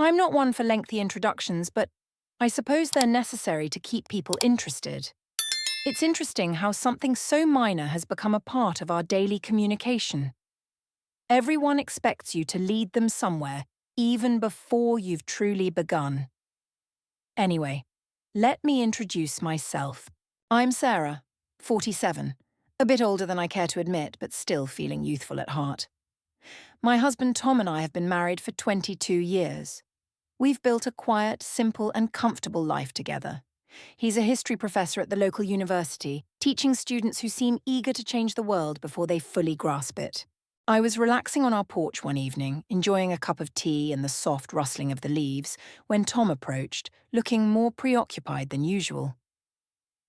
I'm not one for lengthy introductions, but I suppose they're necessary to keep people interested. It's interesting how something so minor has become a part of our daily communication. Everyone expects you to lead them somewhere, even before you've truly begun. Anyway, let me introduce myself. I'm Sarah, 47, a bit older than I care to admit, but still feeling youthful at heart. My husband Tom and I have been married for 22 years. We've built a quiet, simple, and comfortable life together. He's a history professor at the local university, teaching students who seem eager to change the world before they fully grasp it. I was relaxing on our porch one evening, enjoying a cup of tea and the soft rustling of the leaves, when Tom approached, looking more preoccupied than usual.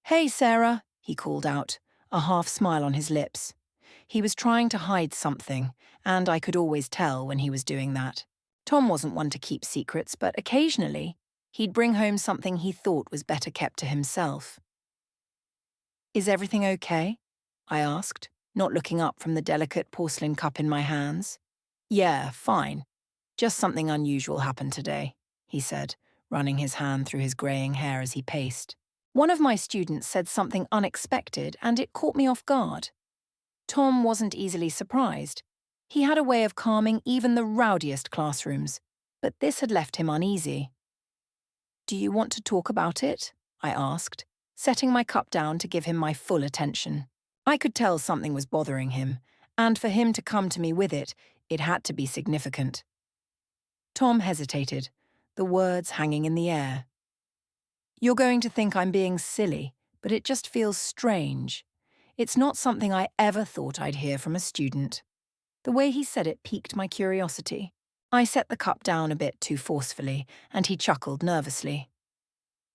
"Hey, Sarah," he called out, a half smile on his lips. He was trying to hide something, and I could always tell when he was doing that. Tom wasn't one to keep secrets, but occasionally, he'd bring home something he thought was better kept to himself. "Is everything okay?" I asked, not looking up from the delicate porcelain cup in my hands. "Yeah, fine. Just something unusual happened today," he said, running his hand through his greying hair as he paced. One of my students said something unexpected, and it caught me off guard. Tom wasn't easily surprised. He had a way of calming even the rowdiest classrooms, but this had left him uneasy. "Do you want to talk about it?" I asked, setting my cup down to give him my full attention. I could tell something was bothering him, and for him to come to me with it, it had to be significant. Tom hesitated, the words hanging in the air. "You're going to think I'm being silly, but it just feels strange. It's not something I ever thought I'd hear from a student." The way he said it piqued my curiosity. I set the cup down a bit too forcefully, and he chuckled nervously.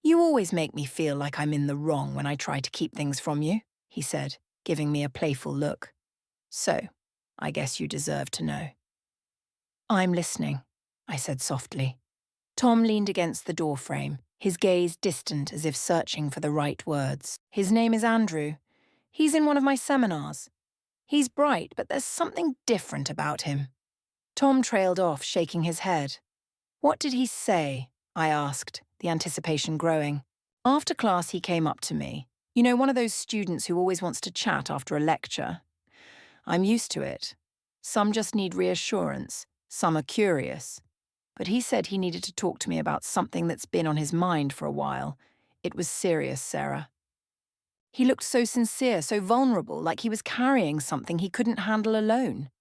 "You always make me feel like I'm in the wrong when I try to keep things from you," he said, giving me a playful look. "So, I guess you deserve to know." "I'm listening," I said softly. Tom leaned against the doorframe, his gaze distant as if searching for the right words. "His name is Andrew. He's in one of my seminars. He's bright, but there's something different about him." Tom trailed off, shaking his head. "What did he say?" I asked, the anticipation growing. After class, he came up to me. You know, one of those students who always wants to chat after a lecture. I'm used to it. Some just need reassurance, some are curious. But he said he needed to talk to me about something that's been on his mind for a while. It was serious, Sarah. He looked so sincere, so vulnerable, like he was carrying something he couldn't handle alone.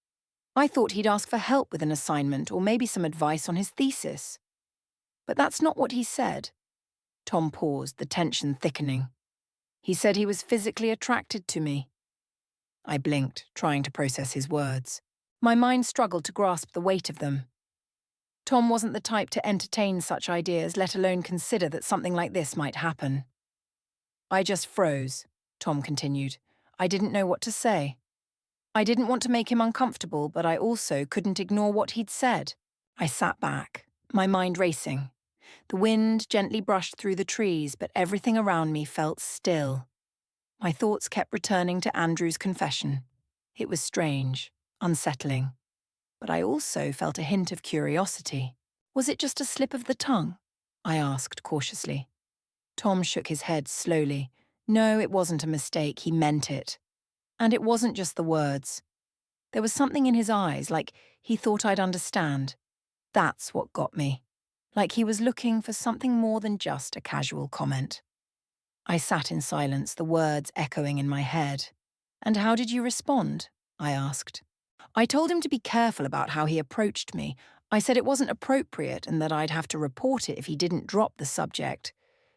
I thought he'd ask for help with an assignment or maybe some advice on his thesis. But that's not what he said. Tom paused, the tension thickening. He said he was physically attracted to me. I blinked, trying to process his words. My mind struggled to grasp the weight of them. Tom wasn't the type to entertain such ideas, let alone consider that something like this might happen. "I just froze," Tom continued. "I didn't know what to say. I didn't want to make him uncomfortable, but I also couldn't ignore what he'd said." I sat back, my mind racing. The wind gently brushed through the trees, but everything around me felt still. My thoughts kept returning to Andrew's confession. It was strange, unsettling. But I also felt a hint of curiosity. Was it just a slip of the tongue? I asked cautiously. Tom shook his head slowly. No, it wasn't a mistake, he meant it. And it wasn't just the words. There was something in his eyes, like he thought I'd understand. That's what got me. Like he was looking for something more than just a casual comment. I sat in silence, the words echoing in my head. "And how did you respond?" I asked. I told him to be careful about how he approached me. I said it wasn't appropriate and that I'd have to report it if he didn't drop the subject.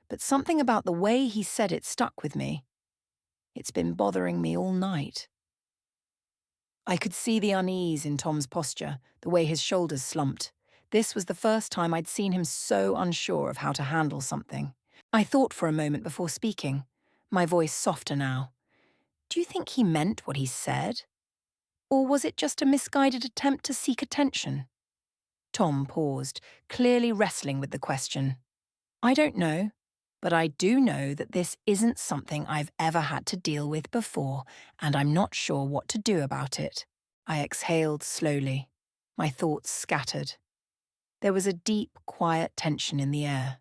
But something about the way he said it stuck with me. It's been bothering me all night. I could see the unease in Tom's posture, the way his shoulders slumped. This was the first time I'd seen him so unsure of how to handle something. I thought for a moment before speaking, my voice softer now. "Do you think he meant what he said? Or was it just a misguided attempt to seek attention?" Tom paused, clearly wrestling with the question. "I don't know, but I do know that this isn't something I've ever had to deal with before, and I'm not sure what to do about it." I exhaled slowly, my thoughts scattered. There was a deep, quiet tension in the air.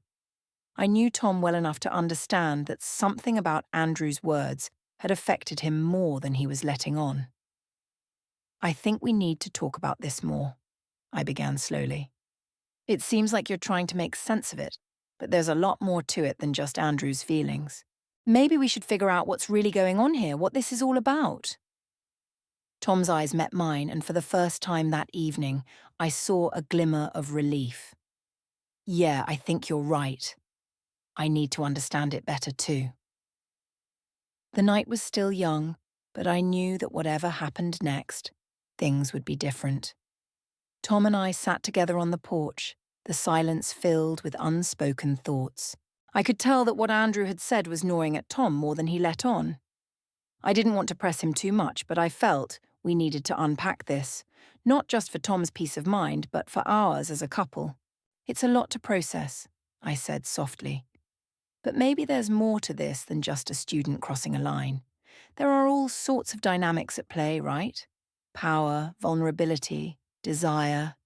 I knew Tom well enough to understand that something about Andrew's words had affected him more than he was letting on. "I think we need to talk about this more," I began slowly. "It seems like you're trying to make sense of it, but there's a lot more to it than just Andrew's feelings. Maybe we should figure out what's really going on here, what this is all about." Tom's eyes met mine, and for the first time that evening, I saw a glimmer of relief. "Yeah, I think you're right. I need to understand it better too." The night was still young, but I knew that whatever happened next, things would be different. Tom and I sat together on the porch, the silence filled with unspoken thoughts. I could tell that what Andrew had said was gnawing at Tom more than he let on. I didn't want to press him too much, but I felt we needed to unpack this, not just for Tom's peace of mind, but for ours as a couple. "It's a lot to process," I said softly. "But maybe there's more to this than just a student crossing a line. There are all sorts of dynamics at play, right? Power, vulnerability, desire."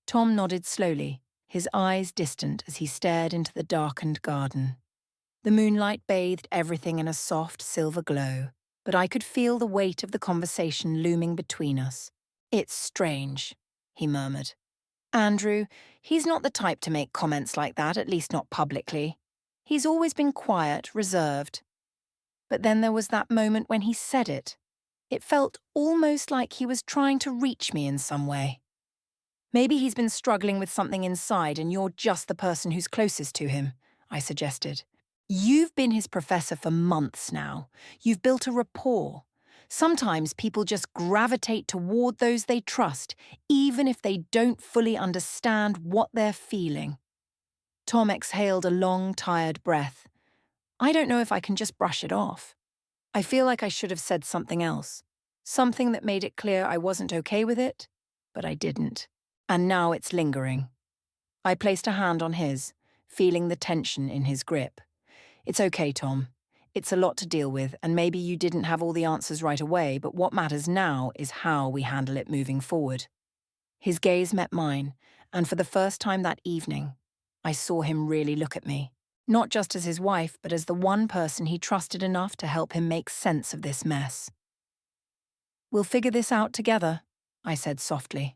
Tom nodded slowly, his eyes distant as he stared into the darkened garden. The moonlight bathed everything in a soft silver glow, but I could feel the weight of the conversation looming between us. "It's strange," he murmured. "Andrew, he's not the type to make comments like that, at least not publicly. He's always been quiet, reserved. But then there was that moment when he said it. It felt almost like he was trying to reach me in some way. Maybe he's been struggling with something inside and you're just the person who's closest to him," I suggested. "You've been his professor for months now. You've built a rapport. Sometimes people just gravitate toward those they trust, even if they don't fully understand what they're feeling." Tom exhaled a long, tired breath. "I don't know if I can just brush it off. I feel like I should have said something else. Something that made it clear I wasn't okay with it, but I didn't. And now it's lingering." I placed a hand on his, feeling the tension in his grip. "It's okay, Tom. It's a lot to deal with, and maybe you didn't have all the answers right away, but what matters now is how we handle it moving forward." His gaze met mine, and for the first time that evening, I saw him really look at me. Not just as his wife, but as the one person he trusted enough to help him make sense of this mess. "We'll figure this out together," I said softly.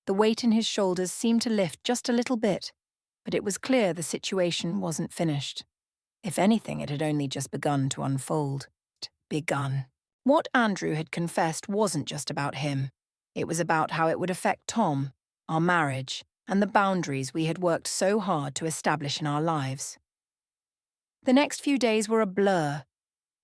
The weight in his shoulders seemed to lift just a little bit, but it was clear the situation wasn't finished. If anything, it had only just begun to unfold. Begun. What Andrew had confessed wasn't just about him. It was about how it would affect Tom, our marriage, and the boundaries we had worked so hard to establish in our lives. The next few days were a blur.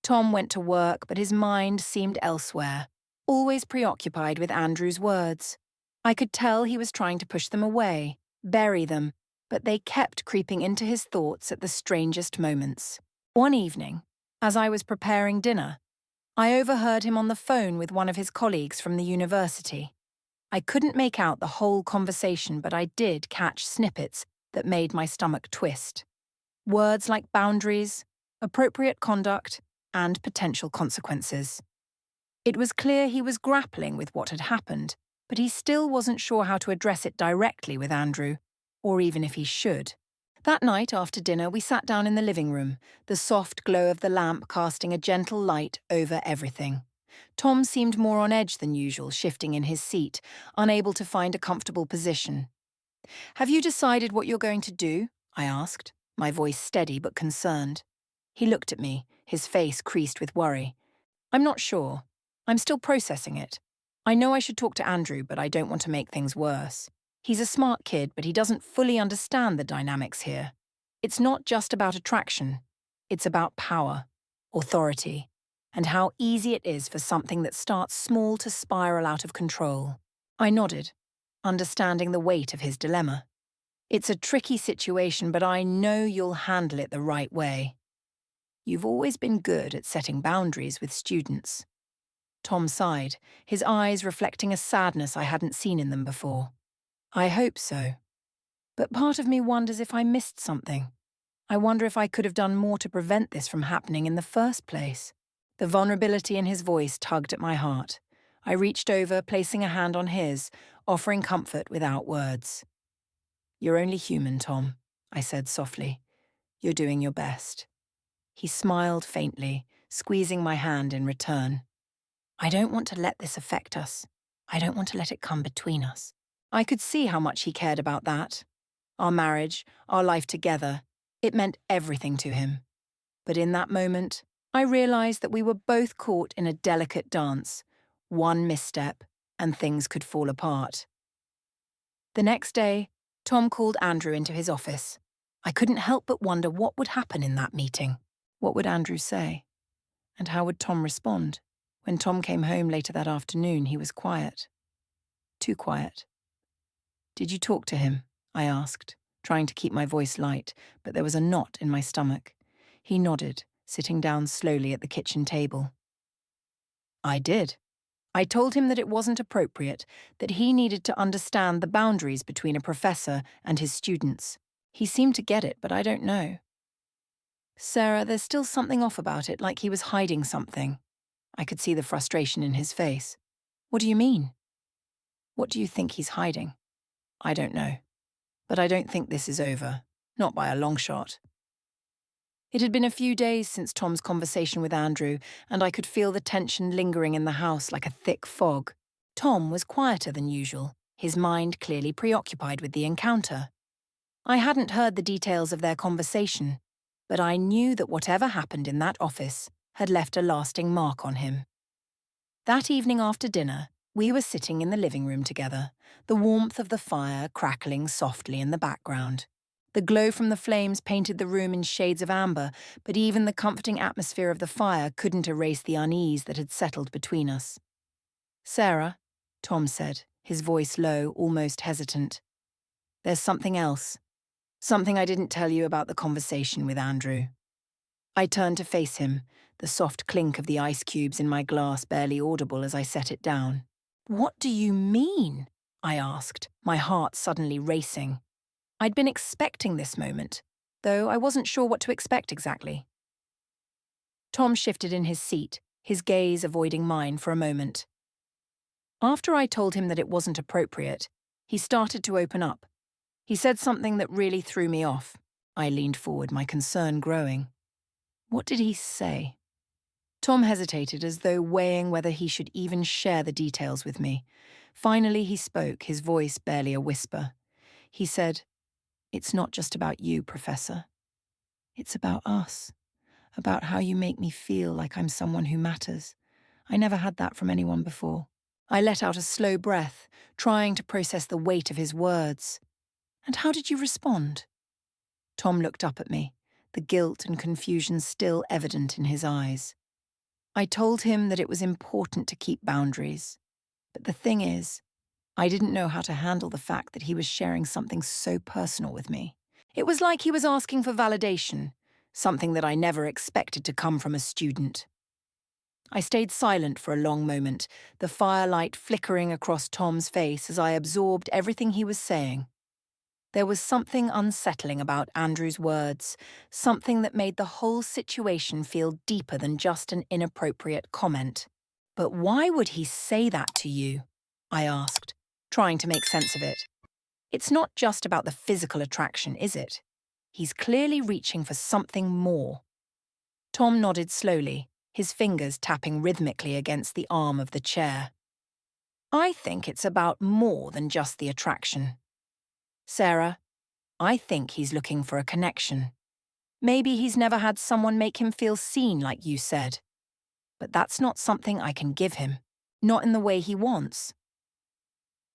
Tom went to work, but his mind seemed elsewhere, always preoccupied with Andrew's words. I could tell he was trying to push them away, bury them, but they kept creeping into his thoughts at the strangest moments. One evening, as I was preparing dinner, I overheard him on the phone with one of his colleagues from the university. I couldn't make out the whole conversation, but I did catch snippets that made my stomach twist. Words like boundaries, appropriate conduct, and potential consequences. It was clear he was grappling with what had happened, but he still wasn't sure how to address it directly with Andrew, or even if he should. That night after dinner, we sat down in the living room, the soft glow of the lamp casting a gentle light over everything. Tom seemed more on edge than usual, shifting in his seat, unable to find a comfortable position. "Have you decided what you're going to do?" I asked, my voice steady but concerned. He looked at me, his face creased with worry. "I'm not sure. I'm still processing it. I know I should talk to Andrew, but I don't want to make things worse. He's a smart kid, but he doesn't fully understand the dynamics here. It's not just about attraction. It's about power, authority, and how easy it is for something that starts small to spiral out of control." I nodded, understanding the weight of his dilemma. "It's a tricky situation, but I know you'll handle it the right way. You've always been good at setting boundaries with students." Tom sighed, his eyes reflecting a sadness I hadn't seen in them before. "I hope so. But part of me wonders if I missed something. I wonder if I could have done more to prevent this from happening in the first place." The vulnerability in his voice tugged at my heart. I reached over, placing a hand on his, offering comfort without words. You're only human, Tom, I said softly. You're doing your best. He smiled faintly, squeezing my hand in return. I don't want to let this affect us. I don't want to let it come between us. I could see how much he cared about that. Our marriage, our life together, it meant everything to him. But in that moment, I realized that we were both caught in a delicate dance. One misstep, and things could fall apart. The next day, Tom called Andrew into his office. I couldn't help but wonder what would happen in that meeting. What would Andrew say? And how would Tom respond? When Tom came home later that afternoon, he was quiet. Too quiet. Did you talk to him? I asked, trying to keep my voice light, but there was a knot in my stomach. He nodded, sitting down slowly at the kitchen table. I did. I told him that it wasn't appropriate, that he needed to understand the boundaries between a professor and his students. He seemed to get it, but I don't know. Sarah, there's still something off about it, like he was hiding something. I could see the frustration in his face. What do you mean? What do you think he's hiding? I don't know. But I don't think this is over. Not by a long shot. It had been a few days since Tom's conversation with Andrew, and I could feel the tension lingering in the house like a thick fog. Tom was quieter than usual, his mind clearly preoccupied with the encounter. I hadn't heard the details of their conversation, but I knew that whatever happened in that office had left a lasting mark on him. That evening after dinner, we were sitting in the living room together, the warmth of the fire crackling softly in the background. The glow from the flames painted the room in shades of amber, but even the comforting atmosphere of the fire couldn't erase the unease that had settled between us. Sarah, Tom said, his voice low, almost hesitant. There's something else. Something I didn't tell you about the conversation with Andrew. I turned to face him, the soft clink of the ice cubes in my glass barely audible as I set it down. What do you mean? I asked, my heart suddenly racing. I'd been expecting this moment, though I wasn't sure what to expect exactly. Tom shifted in his seat, his gaze avoiding mine for a moment. After I told him that it wasn't appropriate, he started to open up. He said something that really threw me off. I leaned forward, my concern growing. What did he say? Tom hesitated as though weighing whether he should even share the details with me. Finally he spoke, his voice barely a whisper. He said, "It's not just about you, Professor. It's about us. About how you make me feel like I'm someone who matters. I never had that from anyone before." I let out a slow breath, trying to process the weight of his words. "And how did you respond?" Tom looked up at me, the guilt and confusion still evident in his eyes. I told him that it was important to keep boundaries. But the thing is, I didn't know how to handle the fact that he was sharing something so personal with me. It was like he was asking for validation, something that I never expected to come from a student. I stayed silent for a long moment, the firelight flickering across Tom's face as I absorbed everything he was saying. There was something unsettling about Andrew's words, something that made the whole situation feel deeper than just an inappropriate comment. "But why would he say that to you?" I asked, trying to make sense of it. "It's not just about the physical attraction, is it? He's clearly reaching for something more." Tom nodded slowly, his fingers tapping rhythmically against the arm of the chair. "I think it's about more than just the attraction. Sarah, I think he's looking for a connection. Maybe he's never had someone make him feel seen like you said. But that's not something I can give him, not in the way he wants."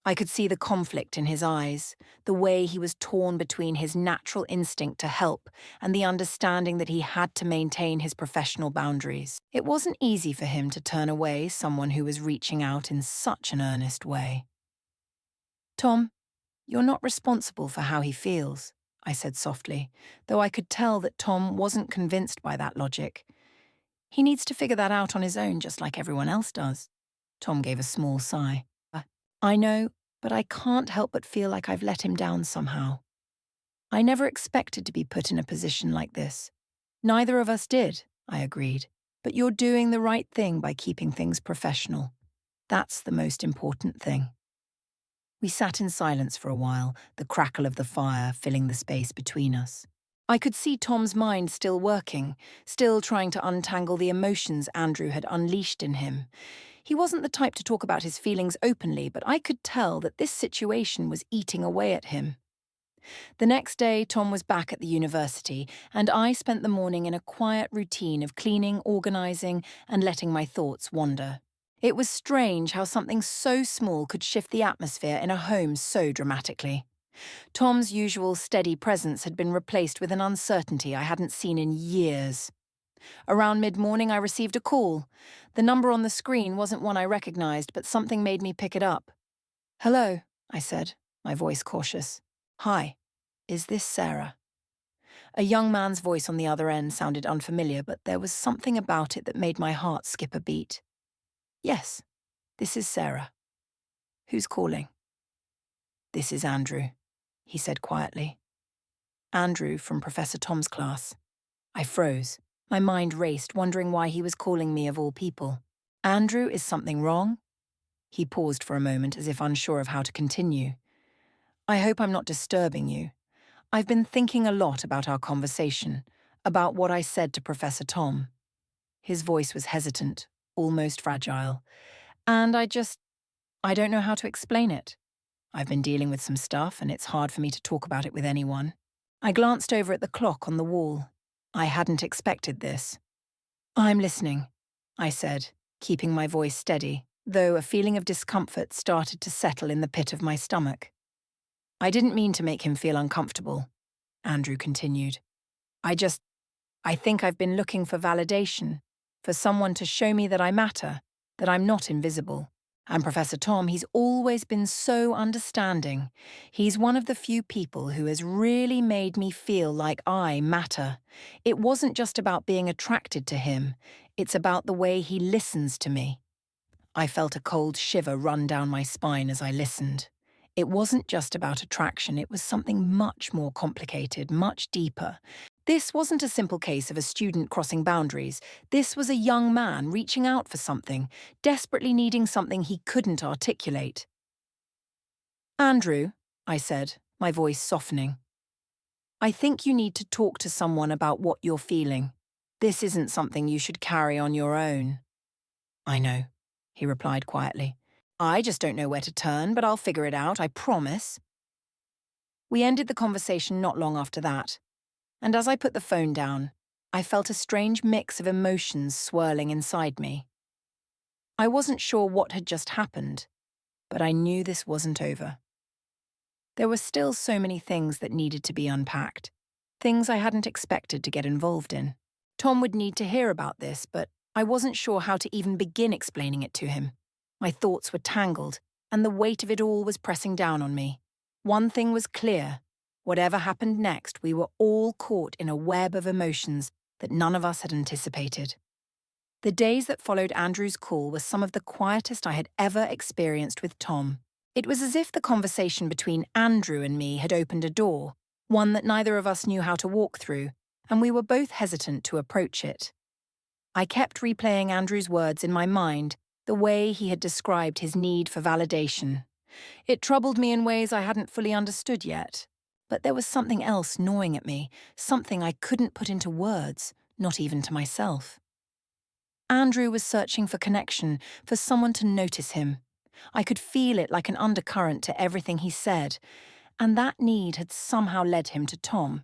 I could see the conflict in his eyes, the way he was torn between his natural instinct to help and the understanding that he had to maintain his professional boundaries. It wasn't easy for him to turn away someone who was reaching out in such an earnest way. "Tom, you're not responsible for how he feels," I said softly, though I could tell that Tom wasn't convinced by that logic. "He needs to figure that out on his own just like everyone else does." Tom gave a small sigh. "I know, but I can't help but feel like I've let him down somehow. I never expected to be put in a position like this." "Neither of us did," I agreed. "But you're doing the right thing by keeping things professional. That's the most important thing." We sat in silence for a while, the crackle of the fire filling the space between us. I could see Tom's mind still working, still trying to untangle the emotions Andrew had unleashed in him. He wasn't the type to talk about his feelings openly, but I could tell that this situation was eating away at him. The next day, Tom was back at the university, and I spent the morning in a quiet routine of cleaning, organising, and letting my thoughts wander. It was strange how something so small could shift the atmosphere in a home so dramatically. Tom's usual steady presence had been replaced with an uncertainty I hadn't seen in years. Around mid-morning, I received a call. The number on the screen wasn't one I recognised, but something made me pick it up. "Hello," I said, my voice cautious. "Hi, is this Sarah?" A young man's voice on the other end sounded unfamiliar, but there was something about it that made my heart skip a beat. "Yes, this is Sarah. Who's calling?" "This is Andrew," he said quietly. "Andrew from Professor Tom's class." I froze. My mind raced, wondering why he was calling me of all people. "Andrew, is something wrong?" He paused for a moment as if unsure of how to continue. "I hope I'm not disturbing you. I've been thinking a lot about our conversation, about what I said to Professor Tom." His voice was hesitant, almost fragile. "And I don't know how to explain it. I've been dealing with some stuff, and it's hard for me to talk about it with anyone." I glanced over at the clock on the wall. I hadn't expected this. "I'm listening," I said, keeping my voice steady, though a feeling of discomfort started to settle in the pit of my stomach. "I didn't mean to make him feel uncomfortable," Andrew continued. I think I've been looking for validation, for someone to show me that I matter, that I'm not invisible. And Professor Tom, he's always been so understanding. He's one of the few people who has really made me feel like I matter. It wasn't just about being attracted to him, it's about the way he listens to me." I felt a cold shiver run down my spine as I listened. It wasn't just about attraction, it was something much more complicated, much deeper. This wasn't a simple case of a student crossing boundaries. This was a young man reaching out for something, desperately needing something he couldn't articulate. "Andrew," I said, my voice softening, "I think you need to talk to someone about what you're feeling. This isn't something you should carry on your own." "I know," he replied quietly. "I just don't know where to turn, but I'll figure it out, I promise." We ended the conversation not long after that. And as I put the phone down, I felt a strange mix of emotions swirling inside me. I wasn't sure what had just happened, but I knew this wasn't over. There were still so many things that needed to be unpacked, things I hadn't expected to get involved in. Tom would need to hear about this, but I wasn't sure how to even begin explaining it to him. My thoughts were tangled, and the weight of it all was pressing down on me. One thing was clear. Whatever happened next, we were all caught in a web of emotions that none of us had anticipated. The days that followed Andrew's call were some of the quietest I had ever experienced with Tom. It was as if the conversation between Andrew and me had opened a door, one that neither of us knew how to walk through, and we were both hesitant to approach it. I kept replaying Andrew's words in my mind, the way he had described his need for validation. It troubled me in ways I hadn't fully understood yet. But there was something else gnawing at me, something I couldn't put into words, not even to myself. Andrew was searching for connection, for someone to notice him. I could feel it like an undercurrent to everything he said, and that need had somehow led him to Tom.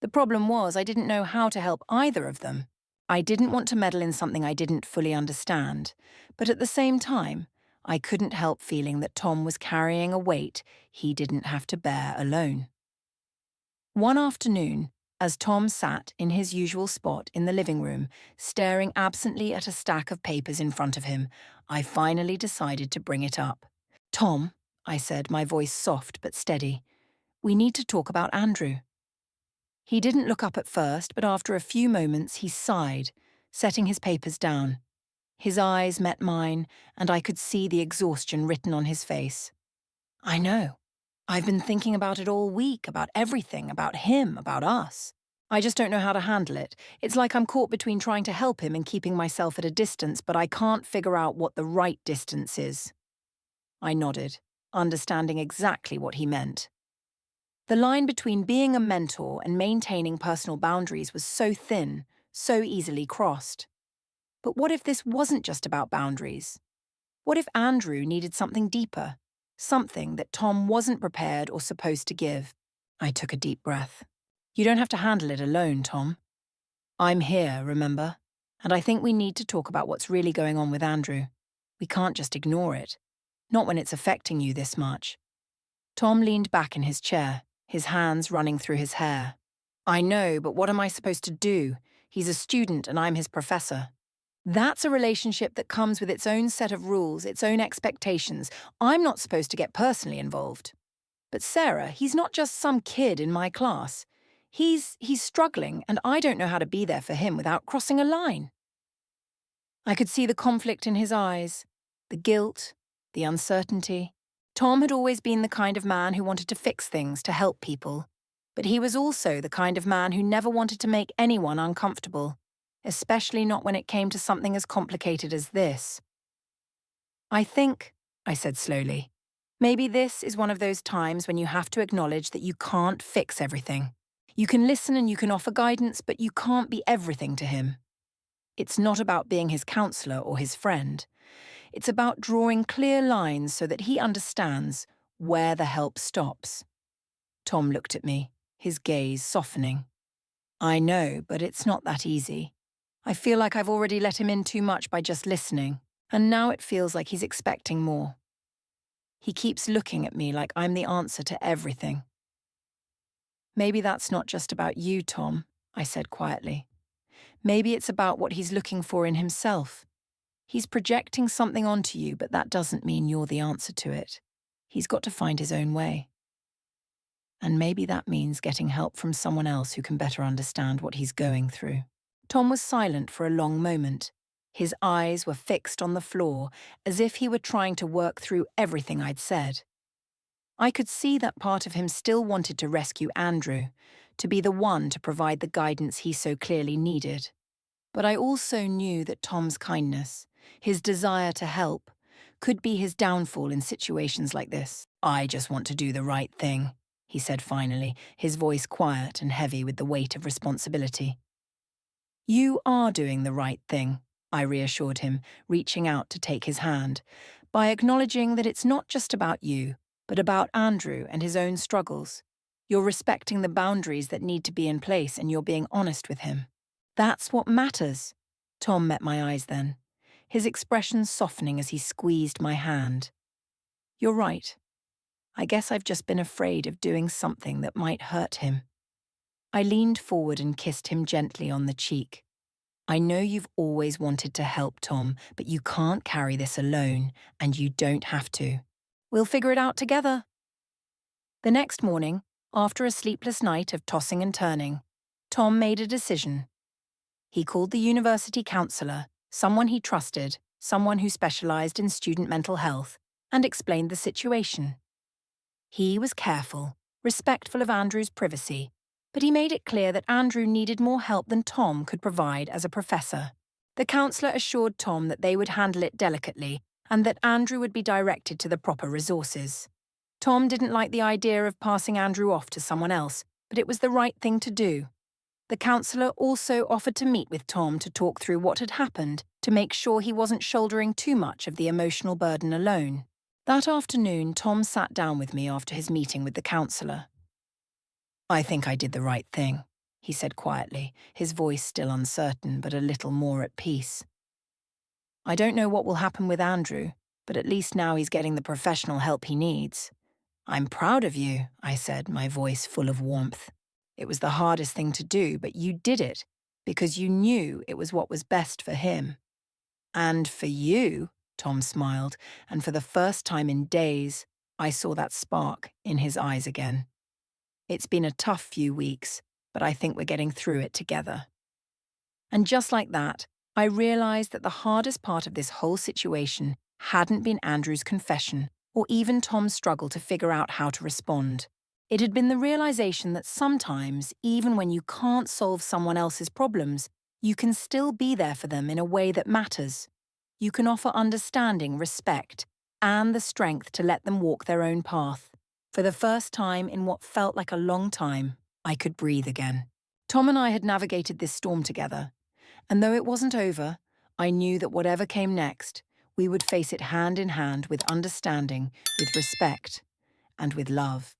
The problem was I didn't know how to help either of them. I didn't want to meddle in something I didn't fully understand, but at the same time, I couldn't help feeling that Tom was carrying a weight he didn't have to bear alone. One afternoon, as Tom sat in his usual spot in the living room, staring absently at a stack of papers in front of him, I finally decided to bring it up. "Tom," I said, my voice soft but steady, "we need to talk about Andrew." He didn't look up at first, but after a few moments he sighed, setting his papers down. His eyes met mine, and I could see the exhaustion written on his face. "I know. I've been thinking about it all week, about everything, about him, about us. I just don't know how to handle it. It's like I'm caught between trying to help him and keeping myself at a distance, but I can't figure out what the right distance is." I nodded. understanding exactly what he meant. The line between being a mentor and maintaining personal boundaries was so thin, so easily crossed. But what if this wasn't just about boundaries? What if Andrew needed something deeper? Something that Tom wasn't prepared or supposed to give? I took a deep breath. You don't have to handle it alone, Tom. I'm here, remember? And I think we need to talk about what's really going on with Andrew. We can't just ignore it. Not when it's affecting you this much. Tom leaned back in his chair, his hands running through his hair. I know, but what am I supposed to do? He's a student and I'm his professor. That's a relationship that comes with its own set of rules, its own expectations. I'm not supposed to get personally involved. But Sarah, he's not just some kid in my class. He's struggling, and I don't know how to be there for him without crossing a line. I could see the conflict in his eyes, the guilt, the uncertainty. Tom had always been the kind of man who wanted to fix things, to help people. But he was also the kind of man who never wanted to make anyone uncomfortable, especially not when it came to something as complicated as this. I think, I said slowly, maybe this is one of those times when you have to acknowledge that you can't fix everything. You can listen and you can offer guidance, but you can't be everything to him. It's not about being his counselor or his friend. It's about drawing clear lines so that he understands where the help stops. Tom looked at me, his gaze softening. I know, but it's not that easy. I feel like I've already let him in too much by just listening, and now it feels like he's expecting more. He keeps looking at me like I'm the answer to everything. Maybe that's not just about you, Tom, I said quietly. Maybe it's about what he's looking for in himself. He's projecting something onto you, but that doesn't mean you're the answer to it. He's got to find his own way. And maybe that means getting help from someone else who can better understand what he's going through. Tom was silent for a long moment. His eyes were fixed on the floor, as if he were trying to work through everything I'd said. I could see that part of him still wanted to rescue Andrew, to be the one to provide the guidance he so clearly needed. But I also knew that Tom's kindness, his desire to help, could be his downfall in situations like this. I just want to do the right thing, he said finally, his voice quiet and heavy with the weight of responsibility. You are doing the right thing, I reassured him, reaching out to take his hand, by acknowledging that it's not just about you, but about Andrew and his own struggles. You're respecting the boundaries that need to be in place and you're being honest with him. That's what matters. Tom met my eyes then, his expression softening as he squeezed my hand. You're right. I guess I've just been afraid of doing something that might hurt him. I leaned forward and kissed him gently on the cheek. I know you've always wanted to help, Tom, but you can't carry this alone, and you don't have to. We'll figure it out together. The next morning, after a sleepless night of tossing and turning, Tom made a decision. He called the university counselor, someone he trusted, someone who specialized in student mental health, and explained the situation. He was careful, respectful of Andrew's privacy, but he made it clear that Andrew needed more help than Tom could provide as a professor. The counselor assured Tom that they would handle it delicately and that Andrew would be directed to the proper resources. Tom didn't like the idea of passing Andrew off to someone else, but it was the right thing to do. The counselor also offered to meet with Tom to talk through what had happened to make sure he wasn't shouldering too much of the emotional burden alone. That afternoon, Tom sat down with me after his meeting with the counselor. I think I did the right thing, he said quietly, his voice still uncertain but a little more at peace. I don't know what will happen with Andrew, but at least now he's getting the professional help he needs. I'm proud of you, I said, my voice full of warmth. It was the hardest thing to do, but you did it, because you knew it was what was best for him. And for you, Tom smiled, and for the first time in days, I saw that spark in his eyes again. It's been a tough few weeks, but I think we're getting through it together. And just like that, I realized that the hardest part of this whole situation hadn't been Andrew's confession, or even Tom's struggle to figure out how to respond. It had been the realization that sometimes, even when you can't solve someone else's problems, you can still be there for them in a way that matters. You can offer understanding, respect, and the strength to let them walk their own path. For the first time in what felt like a long time, I could breathe again. Tom and I had navigated this storm together, and though it wasn't over, I knew that whatever came next, we would face it hand in hand with understanding, with respect, and with love.